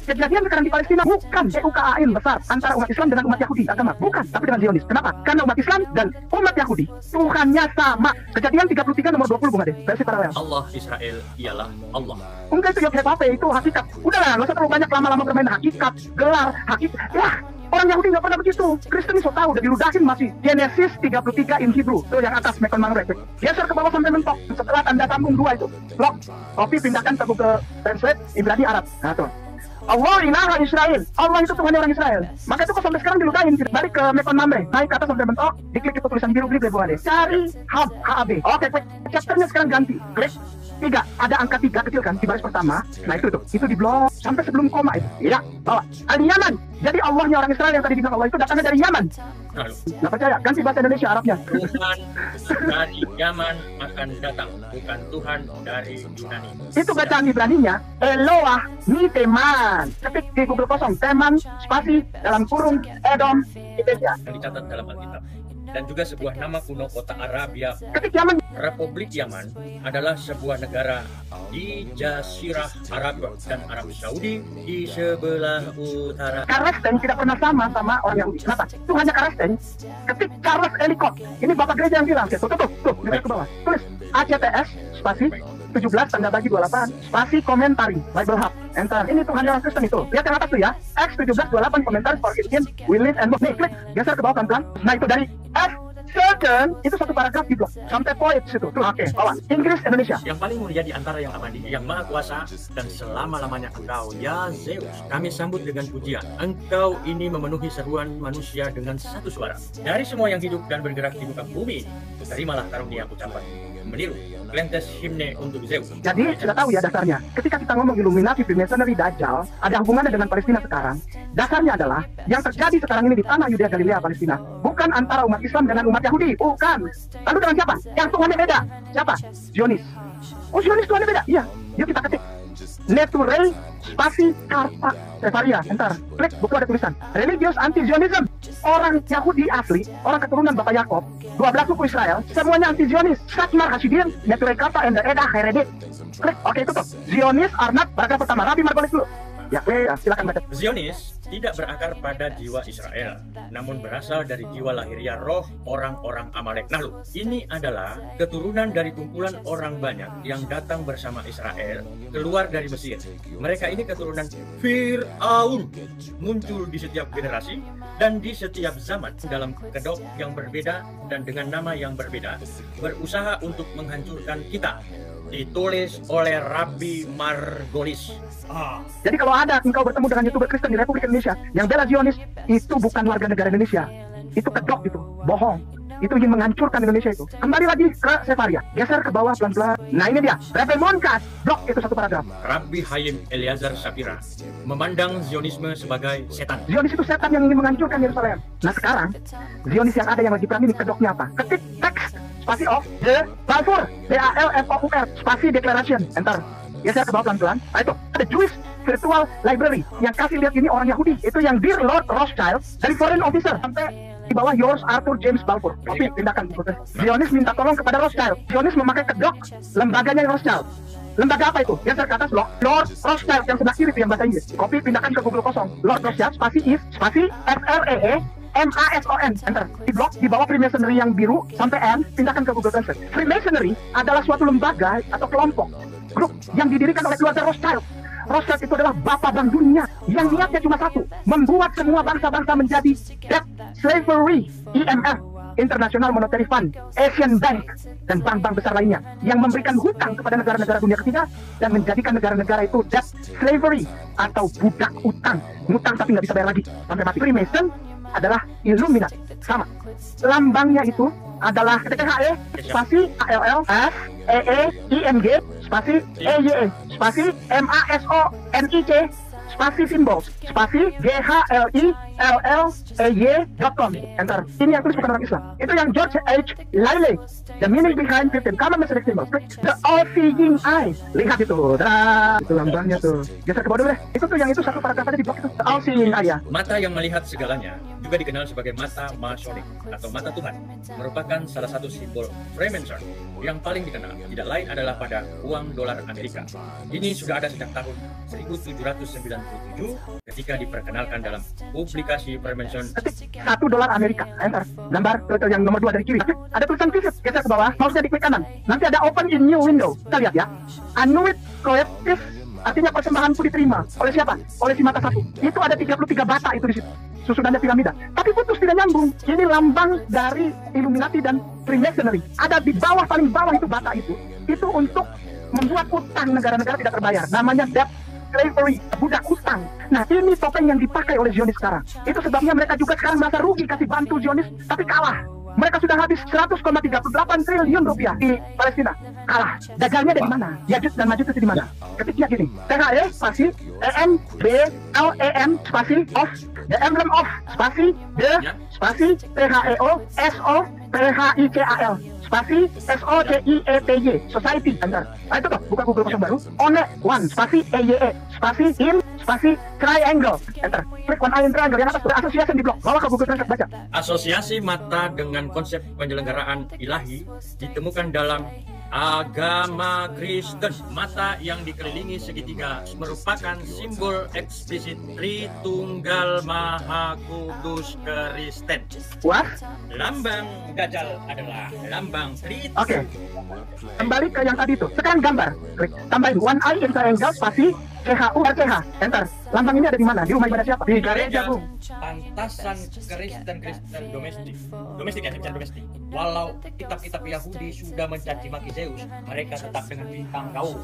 Kejadian sekarang di Palestina bukan EUKAN besar antara umat Islam dengan umat Yahudi agama, bukan, tapi dengan Zionis. Kenapa? Karena umat Islam dan umat Yahudi Tuhannya sama. Kejadian 33 nomor 20 Bung Ade, versi paralel. Allah Israel ialah Allah. Enggak, itu ya apa itu hakikat. Udahlah, nggak usah terlalu banyak lama-lama bermain hakikat, gelar, hakikat. Wah, orang Yahudi nggak pernah begitu. Kristen so tahu, udah diludahin masih. Genesis 33 in Hebrew. Tuh yang atas, Mekon Mangrek. Geser ke bawah sampai mentok. Setelah tanda sambung 2 itu. Lock, copy, pindahkan ke Google Translate, Ibrani Arab. Nah tuh. Allah ilaha Israel. Allah itu Tuhan orang Israel. Maka itu kok sampai sekarang diludahin. Balik ke Mekon Mamre. Naik ke atas sampai mentok. Diklik itu tulisan biru, klik Bung Ade. Cari Hub, HAB. Oke, chapternya sekarang ganti. Klik. 3, ada angka 3 kecil kan di baris pertama. Nah itu di blok sampai sebelum koma itu. Ya, bawa. Al-Yaman. Jadi Allahnya orang Israel yang tadi dibilang Allah itu datangnya dari Yaman. Nggak percaya? Ganti bahasa Indonesia Arabnya. Tuhan dari Yaman akan datang, bukan Tuhan dari Yunani. Itu bacaan Ibraninya Eloah ni Teman. Ketik di Google kosong Teman spasi dalam kurung Edom Ethiopia. Yang dicatat dalam Alkitab. Dan juga sebuah nama kuno kota Arabia. Ketik Yaman. Republik Yaman adalah sebuah negara di Jazirah Arab dan Arab Saudi di sebelah utara. Karesten tidak pernah sama orang Yahudi. Kenapa? Itu hanya Karesten. Ketik Charles Ellicott. Ini bapak gereja yang bilang. Tuh, lihat ke bawah. Tulis ACTS spasi 17 tanda bagi 28 spasi komentari Bible Hub. Enter. Ini Tuhan orang Kristen itu. Lihat yang atas tuh ya. X 1728 komentar for Christian we live and work. Nih, klik. Geser ke bawah pelan-pelan. Nah itu dari F certain itu satu paragraf di blok sampai poin situ. Tuh oke, bawah. Inggris Indonesia. Yang paling mulia di antara yang abadi, yang maha kuasa dan selama-lamanya Engkau, ya Zeus. Kami sambut dengan pujian. Engkau ini memenuhi seruan manusia dengan satu suara. Dari semua yang hidup dan bergerak di muka bumi, terimalah karunia ucapan meniru Lentes himne untuk Zeus. Jadi sudah tahu ya dasarnya. Ketika kita ngomong Illuminati, Freemasonry, Dajjal, ada hubungannya dengan Palestina sekarang. Dasarnya adalah yang terjadi sekarang ini di tanah Yudea Galilea Palestina bukan antara umat Islam dengan umat Yahudi, bukan. Lalu dengan siapa? Yang Tuhannya beda. Siapa? Zionis. Oh, Zionis Tuhannya beda. Iya. Yuk kita ketik. Neturei spasi karta Sefaria. Enter. Klik, buku ada tulisan Religious Anti-Zionism. Orang Yahudi asli, orang keturunan Bapak Yakob, 12 suku Israel, semuanya anti-Zionis. Satmar Hasidim, Neturei Karta, and the Eda Heredit. Klik, oke itu tuh. Zionis, Arnat, paragraf pertama. Rabi Margolis dulu. Ya, silakan baca. Zionis tidak berakar pada jiwa Israel, namun berasal dari jiwa lahiriah roh orang-orang Amalek. Nah, ini adalah keturunan dari kumpulan orang banyak yang datang bersama Israel keluar dari Mesir. Mereka ini keturunan Fir'aun, muncul di setiap generasi dan di setiap zaman dalam kedok yang berbeda dan dengan nama yang berbeda, berusaha untuk menghancurkan kita. Ditulis oleh Rabi Margolis. Jadi kalau ada engkau bertemu dengan YouTuber Kristen di Republik Indonesia yang bela Zionis, itu bukan warga negara Indonesia. Itu kedok, itu bohong. Itu ingin menghancurkan Indonesia itu. Kembali lagi ke Sefaria. Geser ke bawah pelan-pelan. Nah ini dia. Rebel Monkas. Blok itu satu paragraf. Rabbi Hayim Eliezer Shapira memandang Zionisme sebagai setan. Zionis itu setan yang ingin menghancurkan Yerusalem. Nah sekarang Zionis yang ada yang lagi perang ini kedoknya apa? Ketik teks spasi of the Balfour, BALFOUR spasi declaration. Enter. Geser ke bawah pelan-pelan. Nah itu ada Jewish Virtual Library yang kasih lihat ini orang Yahudi. Itu yang Dear Lord Rothschild dari Foreign Officer sampai di bawah yours Arthur James Balfour. Kopi tindakan. Zionis minta tolong kepada Rothschild. Zionis memakai kedok lembaganya Rothschild. Lembaga apa itu? Geser ke atas blok. Lord Rothschild yang sebelah kiri itu yang bahasa Inggris. Kopi pindahkan ke Google kosong. Lord Rothschild spasi is spasi FREE MASON. Enter. Di blok di bawah Freemasonry yang biru sampai N, pindahkan ke Google Translate. Freemasonry adalah suatu lembaga atau kelompok grup yang didirikan oleh keluarga Rothschild. Rothschild itu adalah bapak bank dunia yang niatnya cuma satu, membuat semua bangsa-bangsa menjadi debt slavery. IMF, International Monetary Fund, Asian Bank, dan bank-bank besar lainnya yang memberikan hutang kepada negara-negara dunia ketiga dan menjadikan negara-negara itu debt slavery atau budak utang, ngutang tapi nggak bisa bayar lagi sampai mati. Freemason adalah Illuminati, sama. Lambangnya itu adalah THE spasi ALL F EE ING spasi EYE spasi MASONIC spasi simbol spasi GHLI LLEY.com. Enter. Ini yang tulis bukan orang Islam. Itu yang George H. Liley. The meaning behind 15 common message symbols. The all-seeing eye. Lihat itu. Itu lambangnya tuh. Geser ke bawah dulu deh. Itu tuh yang itu satu paragraf aja di blog itu. The all-seeing eye ya. Mata yang melihat segalanya juga dikenal sebagai mata Masonic atau mata Tuhan, merupakan salah satu simbol Freemason yang paling dikenal tidak lain adalah pada uang dolar Amerika. Ini sudah ada sejak tahun 1797 ketika diperkenalkan dalam publikasi Freemason. Ketik $1 Amerika. Enter. Gambar tuh yang nomor 2 dari kiri. Ada tulisan visit. Geser ke bawah. Mouse-nya diklik kanan. Nanti ada open in new window. Kita lihat ya. Annuit collective, artinya persembahanku diterima. Oleh siapa? Oleh si mata satu. Itu ada 33 bata itu di situ. Susunannya piramida. Tapi putus, tidak nyambung. Ini lambang dari Illuminati dan Freemasonry. Ada di bawah, paling bawah itu bata itu. Itu untuk membuat utang negara-negara tidak terbayar. Namanya debt slavery, budak utang. Nah, ini topeng yang dipakai oleh Zionis sekarang. Itu sebabnya mereka juga sekarang merasa rugi kasih bantu Zionis, tapi kalah. Mereka sudah habis 100,38 triliun rupiah di Palestina. Kalah. Dajalnya dari mana? Yajud dan Majud itu di mana? Ketiknya gini. THE spasi EMBLEM spasi of, the emblem of spasi the spasi THEO SO PHICAL spasi SOCIETY Society. Enter. Nah, itu tuh buka Google kosong baru. One one spasi EYE spasi in spasi triangle. Enter. Klik one eye triangle yang atas tuh association di blog. Bawa ke Google Translate baca. Asosiasi mata dengan konsep penyelenggaraan ilahi ditemukan dalam agama Kristen. Mata yang dikelilingi segitiga merupakan simbol eksplisit Tritunggal Maha Kudus Kristen. Wah. Lambang Dajjal adalah lambang Tritunggal. Oke. Kembali ke yang tadi itu. Sekarang gambar. Klik. Tambahin one eye in triangle spasi CHURCH. Enter. Lambang ini ada di mana? Di rumah ibadah siapa? Di gereja, Bung. Pantasan Kristen domestik. Domestik ya, secara domestik. Walau kitab-kitab Yahudi sudah mencaci maki Zeus, mereka tetap dengan bintang gaul.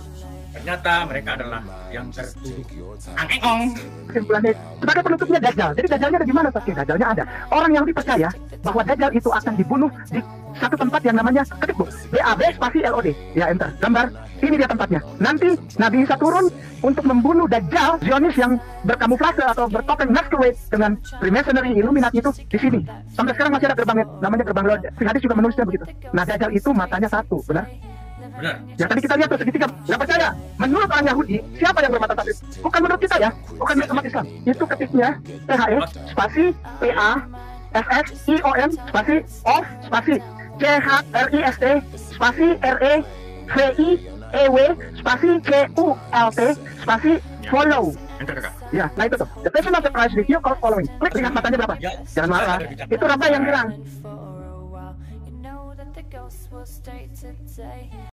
Ternyata mereka adalah yang tertuduh angkong. Kesimpulannya sebagai penutupnya Dajjal. Jadi Dajjalnya ada di mana? Pasti Dajjalnya ada. Orang yang dipercaya bahwa Dajjal itu akan dibunuh di satu tempat yang namanya, ketik Bu, BAB spasi LOD. Ya, enter. Gambar. Ini dia tempatnya. Nanti Nabi Isa turun untuk membunuh Dajjal, Zionis yang berkamuflase atau bertopeng masquerade dengan Freemasonry, Illuminati itu di sini. Sampai sekarang masih ada gerbangnya, namanya gerbang Lord. Si hadis juga menulisnya begitu. Nah, Dajjal itu matanya satu, benar? Benar. Yang tadi kita lihat tuh segitiga, nggak percaya. Menurut orang Yahudi, siapa yang bermata satu? Bukan menurut kita ya, bukan menurut umat Islam. Itu ketiknya THE spasi PA FX IOM spasi OF spasi CHRIST spasi RE VI EW spasi CULT spasi follow. Enter, Kakak. Ya, nah itu tuh. The Passion of the Christ review called following. Klik, lihat matanya berapa. Ya. Jangan marah. Itu Rabbah yang bilang.